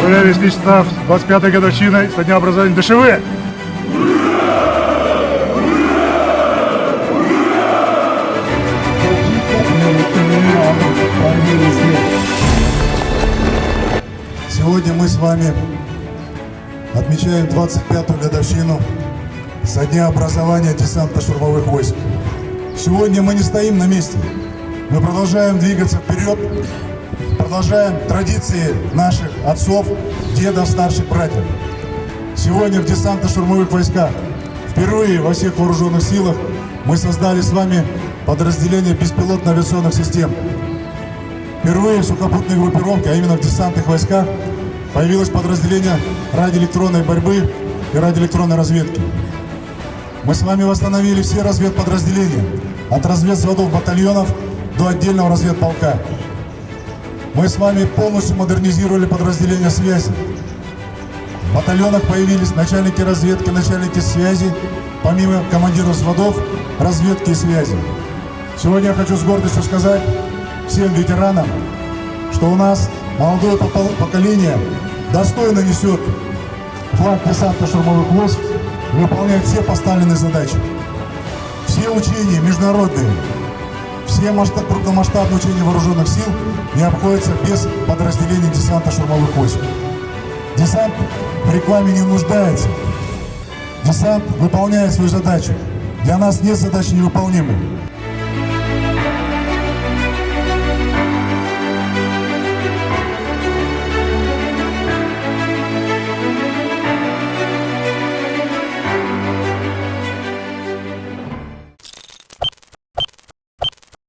Поздравляю весь личный состав с 25-й годовщиной со дня образования ДШВ. Сегодня мы с вами отмечаем 25-ю годовщину со дня образования десантно-штурмовых войск. Сегодня мы не стоим на месте. Мы продолжаем двигаться вперед, продолжаем традиции наших отцов, дедов, старших братьев. Сегодня в десантно-штурмовых войсках впервые во всех вооруженных силах мы создали с вами подразделение беспилотно-авиационных систем. Впервые в сухопутной группировке, а именно в десантных войсках, появилось подразделение радиоэлектронной борьбы и радиоэлектронной разведки. Мы с вами восстановили все разведподразделения, от разведвзводов батальонов до отдельного разведполка. Мы с вами полностью модернизировали подразделения связи. В батальонах появились начальники разведки, начальники связи, помимо командиров взводов, разведки и связи. Сегодня я хочу с гордостью сказать всем ветеранам, что у нас молодое поколение достойно несет флаг десантно-штурмовых войск и выполняет все поставленные задачи. Все учения международные, все крупномасштабные учения вооруженных сил не обходятся без подразделений десантно-штурмовых войск. Десант в рекламе не нуждается. Десант выполняет свою задачу. Для нас нет задачи невыполнимой.